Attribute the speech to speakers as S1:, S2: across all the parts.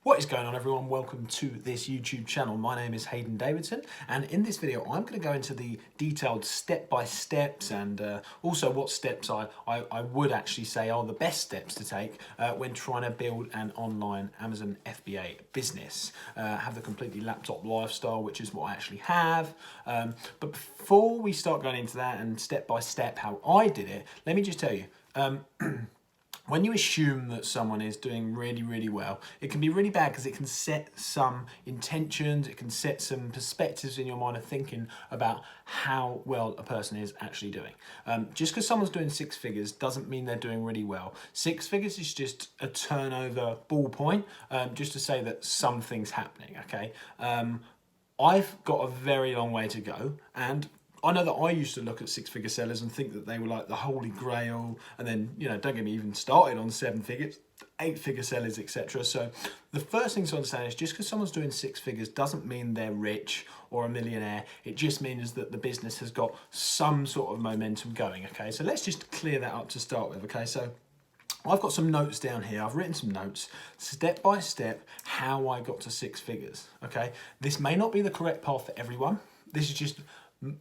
S1: What is going on, everyone? Welcome to this YouTube channel. My name is Hayden Davidson, and in this video I'm going to go into the detailed step-by-steps and also what steps I would actually say are the best steps to take when trying to build an online Amazon FBA business. Have the completely laptop lifestyle, which is what I actually have. But before we start going into that and step-by-step how I did it, let me just tell you, when you assume that someone is doing really well, it can be really bad because it can set some intentions, it can set some perspectives in your mind of thinking about how well a person is actually doing. Just because someone's doing six figures doesn't mean they're doing really well. Six figures is just a turnover ballpoint, just to say that something's happening, okay? I've got a very long way to go, and I know that I used to look at six-figure sellers and think that they were like the holy grail, and then, you know, don't get me even started on seven figures, eight-figure sellers, etc. So the first thing to understand is just because someone's doing six figures doesn't mean they're rich or a millionaire. It just means that the business has got some sort of momentum going, okay? So let's just clear that up to start with, okay? So I've got some notes down here. I've written some notes, step by step, how I got to six figures, okay? This may not be the correct path for everyone. This is just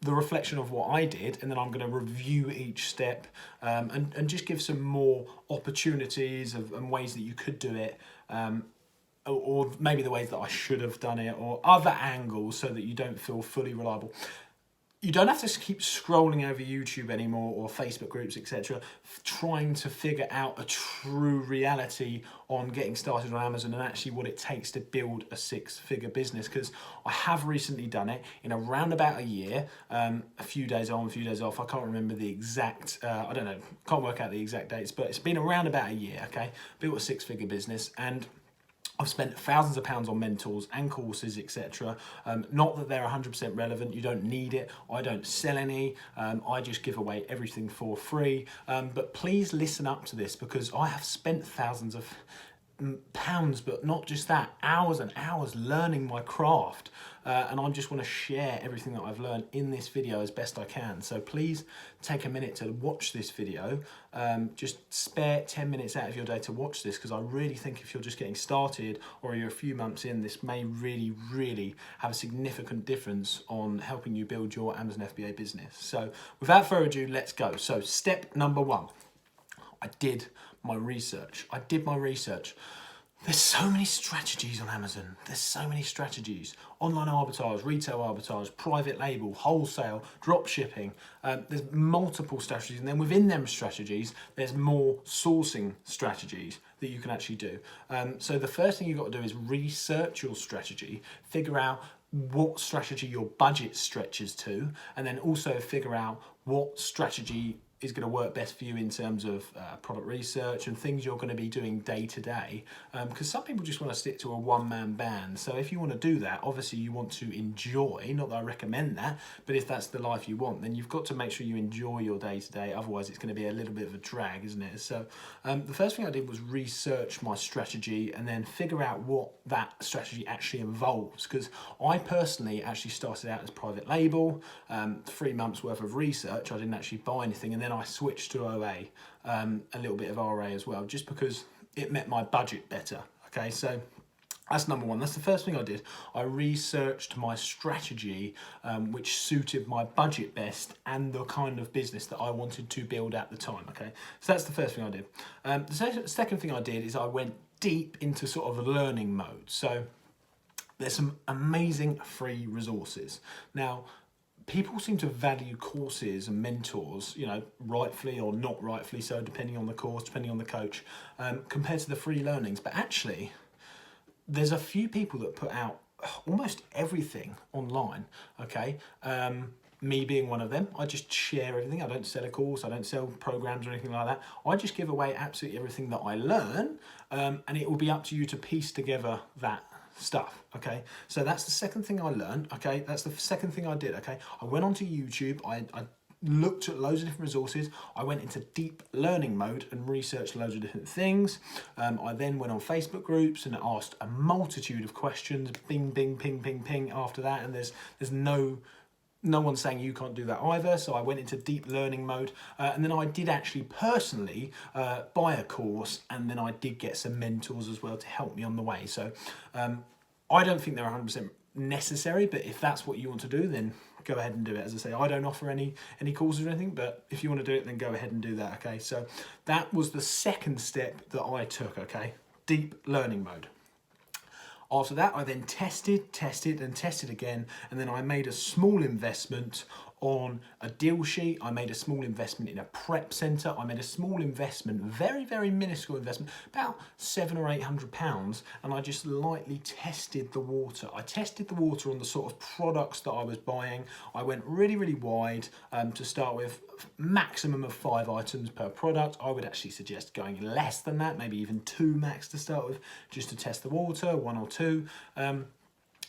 S1: the reflection of what I did, and then I'm going to review each step and just give some more opportunities and ways that you could do it, or maybe the ways that I should have done it, or other angles so that you don't feel fully reliable. You don't have to keep scrolling over YouTube anymore or Facebook groups, etc., trying to figure out a true reality on getting started on Amazon and actually what it takes to build a six-figure business, because I have recently done it in around about a year, a few days on, a few days off. I can't remember the exact, I don't know, can't work out the exact dates, but it's been around about a year, okay? Built a six-figure business, and I've spent thousands of pounds on mentors and courses, etc. Not that they're 100% relevant. You don't need it. I don't sell any. I just give away everything for free. But please listen up to this, because I have spent thousands of pounds, but not just that, hours and hours learning my craft. And I just want to share everything that I've learned in this video as best I can. So please take a minute to watch this video. Just spare 10 minutes out of your day to watch this, because I really think if you're just getting started or you're a few months in, this may really have a significant difference on helping you build your Amazon FBA business. So without further ado, let's go. So step number one, I did my research. There's so many strategies on Amazon. There's so many strategies. Online arbitrage, retail arbitrage, private label, wholesale, drop shipping. There's multiple strategies. And then within them strategies, there's more sourcing strategies that you can actually do. So the first thing you've got to do is research your strategy, figure out what strategy your budget stretches to, and then also figure out what strategy is going to work best for you in terms of product research and things you're going to be doing day to day, because some people just want to stick to a one-man band. So if you want to do that, obviously you want to enjoy, not that I recommend that, but if that's the life you want, then you've got to make sure you enjoy your day to day, otherwise it's going to be a little bit of a drag, isn't it? So the first thing I did was research my strategy and then figure out what that strategy actually involves, because I personally actually started out as private label, 3 months worth of research. I didn't actually buy anything, and then I switched to OA, a little bit of RA as well, just because it met my budget better. Okay, so that's number one. That's the first thing I did. I researched my strategy, which suited my budget best and the kind of business that I wanted to build at the time. Okay, so that's the first thing I did. The second thing I did is I went deep into sort of a learning mode. So there's some amazing free resources. Now, people seem to value courses and mentors, you know, rightfully or not rightfully so, depending on the course, depending on the coach, compared to the free learnings. But actually, there's a few people that put out almost everything online, okay? Me being one of them. I just share everything. I don't sell a course, I don't sell programs or anything like that. I just give away absolutely everything that I learn, and it will be up to you to piece together that stuff, okay? So that's the second thing I learned, okay? That's the second thing I did, okay? I went onto YouTube, I looked at loads of different resources, I went into deep learning mode and researched loads of different things. I then went on Facebook groups and asked a multitude of questions, bing, bing, ping, ping, ping after that, and there's no no one's saying you can't do that either, so I went into deep learning mode, and then I did actually personally buy a course, and then I did get some mentors as well to help me on the way. So I don't think they're 100% necessary, but if that's what you want to do, then go ahead and do it. As I say, I don't offer any courses or anything, but if you want to do it, then go ahead and do that, okay? So that was the second step that I took, okay? Deep learning mode. After that, I then tested and tested again, and then I made a small investment on a deal sheet. I made a small investment in a prep centre. I made a small investment, very, very minuscule investment, about £700 or £800, and I just lightly tested the water. I tested the water on the sort of products that I was buying. I went really, really wide to start with, maximum of 5 items per product. I would actually suggest going less than that, maybe even 2 max to start with, just to test the water, 1 or 2.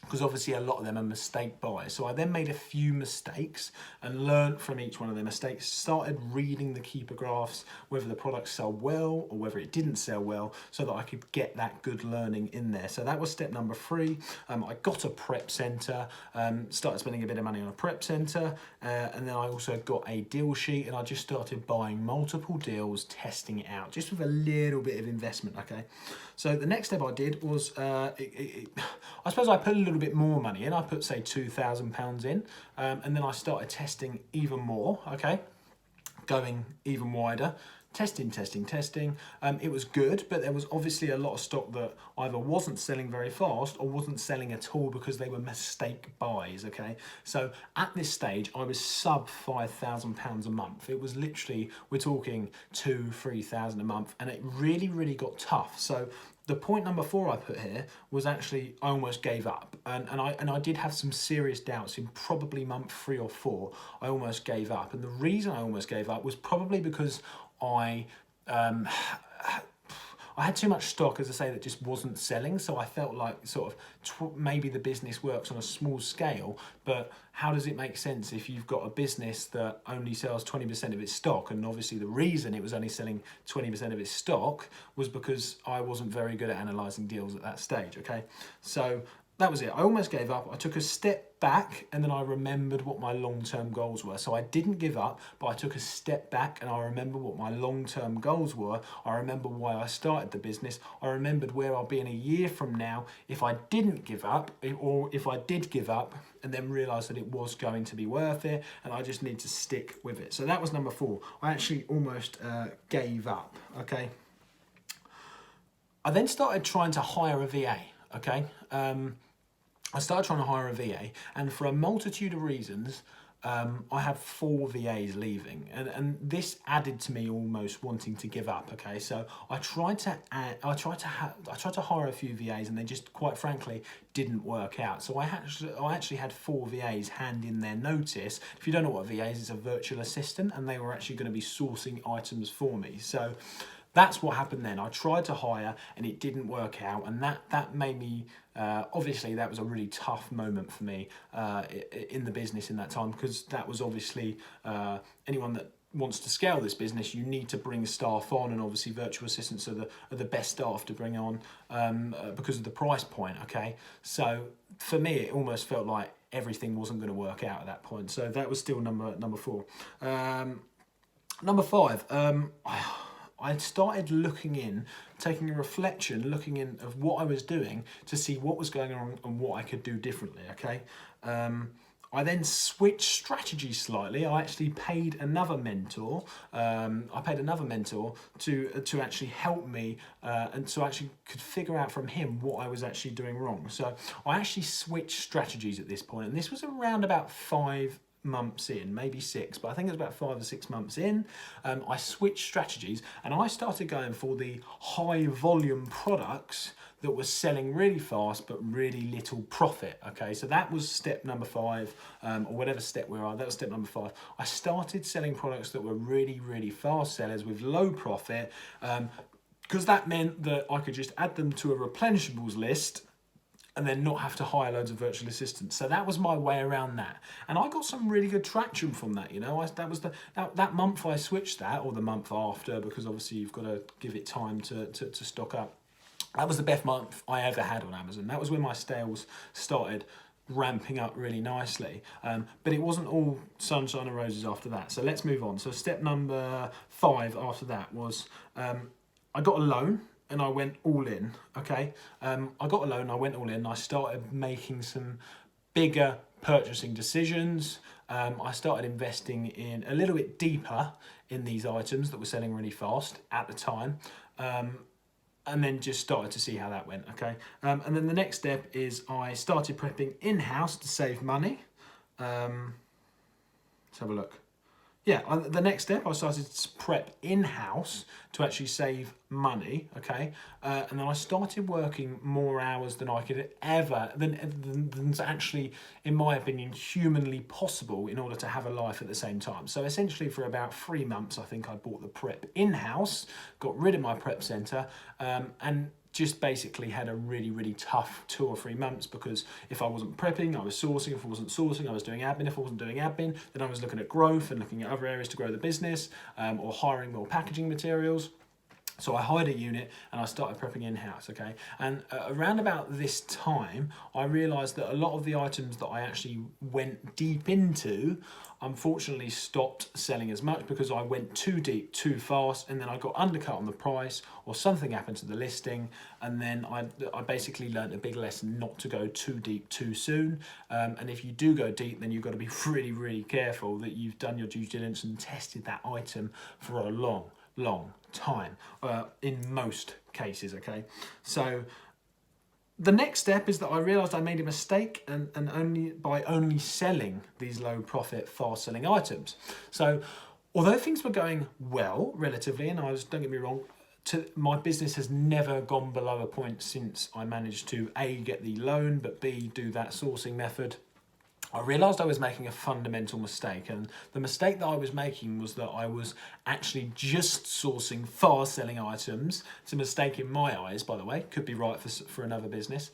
S1: Because obviously a lot of them are mistake buys. So I then made a few mistakes and learned from each one of their mistakes, started reading the keeper graphs, whether the products sell well or whether it didn't sell well, so that I could get that good learning in there. So that was step number 3. I got a prep centre, started spending a bit of money on a prep centre, and then I also got a deal sheet, and I just started buying multiple deals, testing it out, just with a little bit of investment, okay? So the next step I did was, I suppose I put a little bit more money in. I put, say, £2,000 in, and then I started testing even more, okay? Going even wider, testing. It was good, but there was obviously a lot of stock that either wasn't selling very fast or wasn't selling at all because they were mistake buys, okay? So at this stage, I was sub £5,000 a month. It was literally, we're talking 2,000-3,000 a month, and it really, really got tough. So the point number 4 I put here was actually I almost gave up, and I did have some serious doubts in probably month 3 or 4. I almost gave up, and the reason I almost gave up was probably because I had too much stock, as I say, that just wasn't selling. So I felt like sort of maybe the business works on a small scale, but how does it make sense if you've got a business that only sells 20% of its stock? And obviously the reason it was only selling 20% of its stock was because I wasn't very good at analysing deals at that stage, okay? So that was it. I almost gave up. I took a step back, and then I remembered what my long-term goals were. So I didn't give up, but I took a step back, and I remember what my long-term goals were. I remember why I started the business. I remembered where I'll be in a year from now if I didn't give up, or if I did give up, and then realised that it was going to be worth it, and I just need to stick with it. So that was number 4. I actually almost gave up, okay? I then started trying to hire a VA, okay? I started trying to hire a VA, and for a multitude of reasons, I had 4 VAs leaving, and this added to me almost wanting to give up. Okay, so I tried to hire a few VAs, and they just, quite frankly, didn't work out. So I actually had 4 VAs hand in their notice. If you don't know what a VA is, it's a virtual assistant, and they were actually going to be sourcing items for me. So that's what happened then. I tried to hire and it didn't work out, and that made me, obviously that was a really tough moment for me in the business in that time, because that was obviously, anyone that wants to scale this business, you need to bring staff on, and obviously virtual assistants are the best staff to bring on because of the price point, okay? So for me, it almost felt like everything wasn't going to work out at that point. So that was still number 4. Number 5, I started taking a reflection, looking in of what I was doing to see what was going on and what I could do differently, okay? I then switched strategy slightly. I actually paid another mentor. To actually help me, and so I actually could figure out from him what I was actually doing wrong. So I actually switched strategies at this point, and this was around about 5 months in, maybe 6, but I think it was about 5 or 6 months in. I switched strategies, and I started going for the high volume products that was selling really fast but really little profit, okay? So that was step number 5, or whatever step we're on, that was step number 5. I started selling products that were really, really fast sellers with low profit, because that meant that I could just add them to a replenishables list and then not have to hire loads of virtual assistants. So that was my way around that, and I got some really good traction from that. You know, that was that month I switched that, or the month after, because obviously you've got to give it time to stock up. That was the best month I ever had on Amazon. That was when my sales started ramping up really nicely. But it wasn't all sunshine and roses after that. So let's move on. So step number 5 after that was I got a loan and I went all in, okay? I got a loan, I went all in, I started making some bigger purchasing decisions. I started investing in a little bit deeper in these items that were selling really fast at the time. And then just started to see how that went, okay? And then the next step is I started prepping in-house to save money. Let's have a look. Yeah, the next step, I started to prep in-house to actually save money, okay? And then I started working more hours than I could ever, than's actually, in my opinion, humanly possible in order to have a life at the same time. So essentially for about 3 months, I think I bought the prep in-house, got rid of my prep centre, and just basically had a really, really tough 2 or 3 months, because if I wasn't prepping, I was sourcing. If I wasn't sourcing, I was doing admin. If I wasn't doing admin, then I was looking at growth and looking at other areas to grow the business, or hiring more packaging materials. So I hired a unit and I started prepping in-house, okay? And around about this time, I realised that a lot of the items that I actually went deep into, unfortunately stopped selling as much because I went too deep, too fast, and then I got undercut on the price, or something happened to the listing, and then I basically learned a big lesson not to go too deep too soon. And if you do go deep, then you've got to be really, really careful that you've done your due diligence and tested that item for a long time, in most cases, okay? So the next step is that I realised I made a mistake and only selling these low profit, fast selling items. So although things were going well relatively, and don't get me wrong, my business has never gone below a point since I managed to A, get the loan, but B, do that sourcing method, I realised I was making a fundamental mistake, and the mistake that I was making was that I was actually just sourcing fast selling items. It's a mistake in my eyes, by the way, could be right for another business.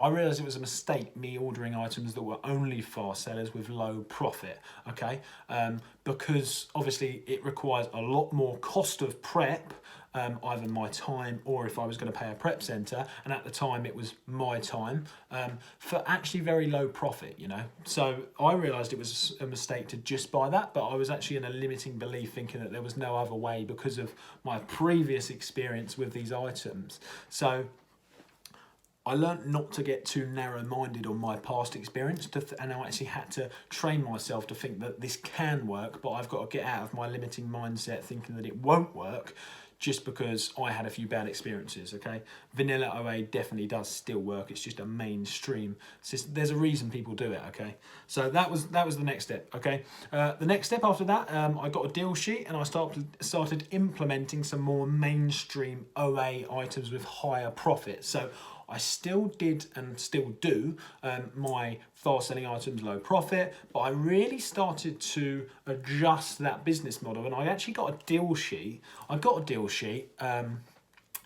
S1: I realised it was a mistake, me ordering items that were only fast sellers with low profit, okay? Because obviously it requires a lot more cost of prep, either my time or if I was going to pay a prep centre, and at the time it was my time, for actually very low profit, you know. So I realised it was a mistake to just buy that, but I was actually in a limiting belief thinking that there was no other way because of my previous experience with these items. So I learnt not to get too narrow-minded on my past experience, and I actually had to train myself to think that this can work, but I've got to get out of my limiting mindset thinking that it won't work just because I had a few bad experiences, okay? Vanilla OA definitely does still work. It's just a mainstream system. There's a reason people do it, okay? So that was the next step, okay? The next step after that, I got a deal sheet and I started implementing some more mainstream OA items with higher profit. So I still did and still do my fast selling items, low profit, but I really started to adjust that business model, and I actually got a deal sheet.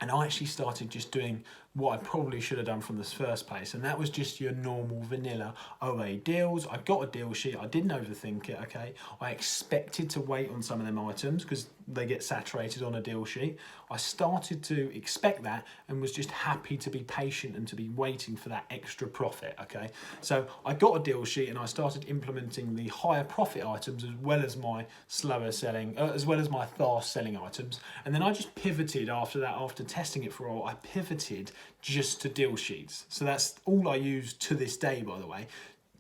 S1: And I actually started just doing what I probably should have done from this first place, and that was just your normal vanilla OA deals. I got a deal sheet, I didn't overthink it, okay? I expected to wait on some of them items because they get saturated on a deal sheet. I started to expect that and was just happy to be patient and to be waiting for that extra profit, okay? So I got a deal sheet and I started implementing the higher profit items as well as my slower selling, as well as my fast selling items. And then I just pivoted after that, after testing it for a while, I pivoted just to deal sheets. So that's all I use to this day, by the way,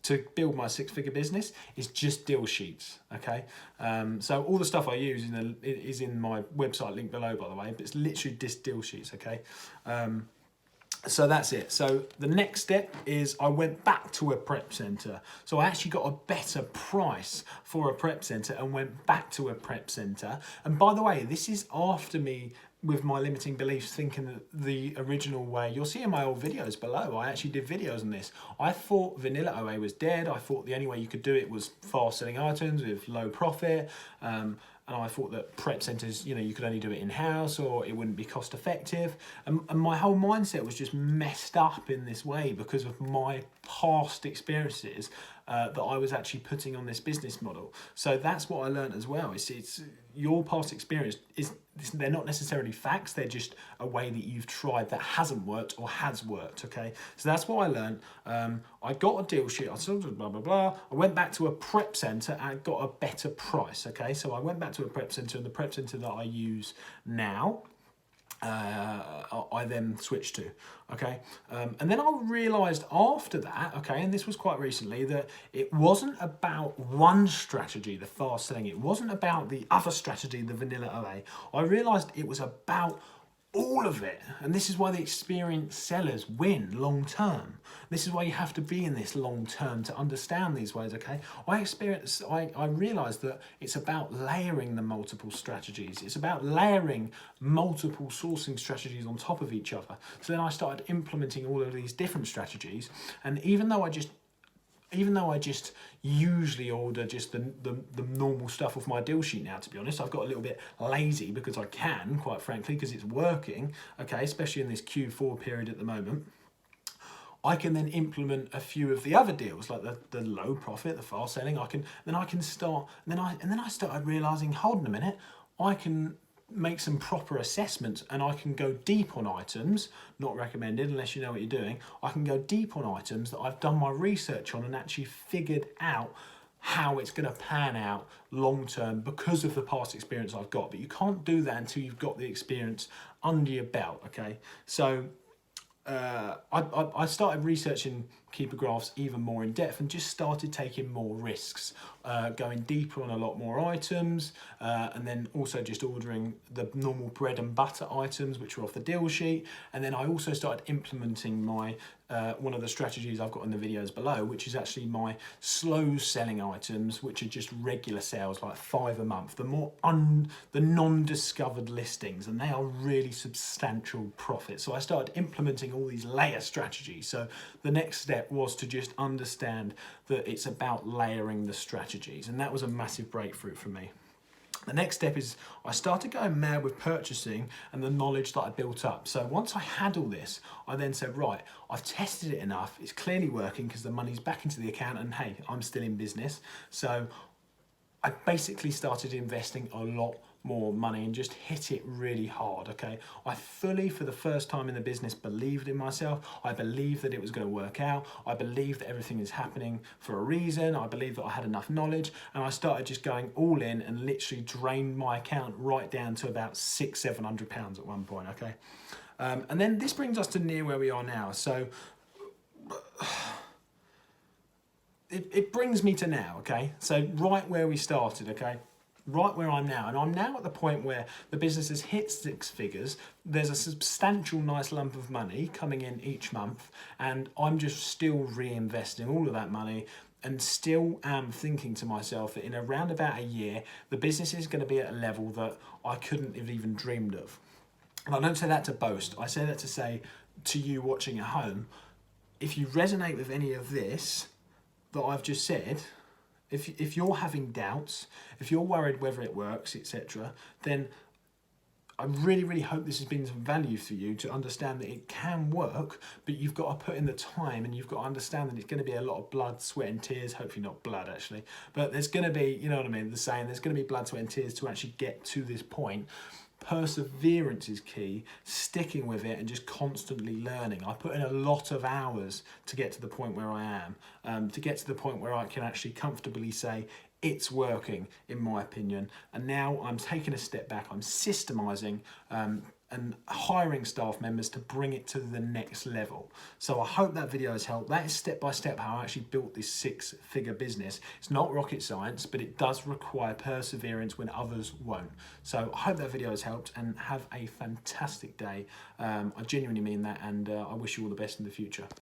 S1: to build my 6-figure business, is just deal sheets, okay? So all the stuff I use is in my website link below, by the way, but it's literally just deal sheets, okay? So that's it. So the next step is I went back to a prep centre. So I actually got a better price for a prep centre and went back to a prep centre. And by the way, this is after me with my limiting beliefs thinking that the original way, you'll see in my old videos below, I actually did videos on this. I thought vanilla OA was dead. I thought the only way you could do it was fast selling items with low profit. And I thought that prep centres, you know, you could only do it in-house or it wouldn't be cost effective. And my whole mindset was just messed up in this way because of my past experiences that I was actually putting on this business model. So that's what I learned as well. It's your past experience they're not necessarily facts, they're just a way that you've tried that hasn't worked or has worked, okay? So that's what I learned. I got a deal sheet, I sort of blah, blah, blah. I went back to a prep centre and got a better price, okay? So I went back to a prep centre, and the prep centre that I use now, I then switched to, okay? And then I realised after that, okay, and this was quite recently, that it wasn't about one strategy, the fast selling, it wasn't about the other strategy, the vanilla OA. I realised it was about all of it, and this is why the experienced sellers win long term. This is why you have to be in this long term to understand these ways, okay? I realized that it's about layering the multiple strategies. It's about layering multiple sourcing strategies on top of each other. So then I started implementing all of these different strategies, and even though I just usually order just the normal stuff off my deal sheet now, to be honest, I've got a little bit lazy because I can, quite frankly, because it's working, okay, especially in this Q4 period at the moment. I can then implement a few of the other deals, like the low profit, the fast selling. Then I started realizing, hold on a minute, I can make some proper assessments, and I can go deep on items, not recommended unless you know what you're doing. I can go deep on items that I've done my research on and actually figured out how it's going to pan out long term because of the past experience I've got. But you can't do that until you've got the experience under your belt, okay? So I started researching keeper graphs even more in depth and just started taking more risks, going deeper on a lot more items, and then also just ordering the normal bread and butter items which were off the deal sheet. And then I also started implementing my one of the strategies I've got in the videos below, which is actually my slow selling items, which are just regular sales, like 5 a month, the non-discovered listings, and they are really substantial profits. So I started implementing all these layer strategies. So the next step was to just understand that it's about layering the strategies, and that was a massive breakthrough for me. The next step is I started going mad with purchasing and the knowledge that I built up. So once I had all this, I then said, right, I've tested it enough. It's clearly working because the money's back into the account, and hey, I'm still in business. So I basically started investing a lot more money and just hit it really hard, okay? I fully, for the first time in the business, believed in myself. I believed that it was going to work out. I believed that everything is happening for a reason. I believed that I had enough knowledge, and I started just going all in and literally drained my account right down to about £600-700 at one point, okay? And then this brings us to near where we are now. So it brings me to now, okay? So right where we started, okay? Right where I'm now, and I'm now at the point where the business has hit 6 figures. There's a substantial nice lump of money coming in each month, and I'm just still reinvesting all of that money, and still am thinking to myself that in around about a year, the business is going to be at a level that I couldn't have even dreamed of. And I don't say that to boast. I say that to say to you watching at home, if you resonate with any of this that I've just said, if you're having doubts, if you're worried whether it works, etc., then I really, really hope this has been some value for you to understand that it can work, but you've got to put in the time, and you've got to understand that it's going to be a lot of blood, sweat and tears. Hopefully not blood, actually, but there's going to be, you know what I mean, the saying, there's going to be blood, sweat and tears to actually get to this point. Perseverance is key, sticking with it and just constantly learning. I put in a lot of hours to get to the point where I am, to get to the point where I can actually comfortably say it's working, in my opinion. And now I'm taking a step back, I'm systemizing and hiring staff members to bring it to the next level. So I hope that video has helped. That is step by step how I actually built this 6-figure business. It's not rocket science, but it does require perseverance when others won't. So I hope that video has helped, and have a fantastic day. I genuinely mean that, and I wish you all the best in the future.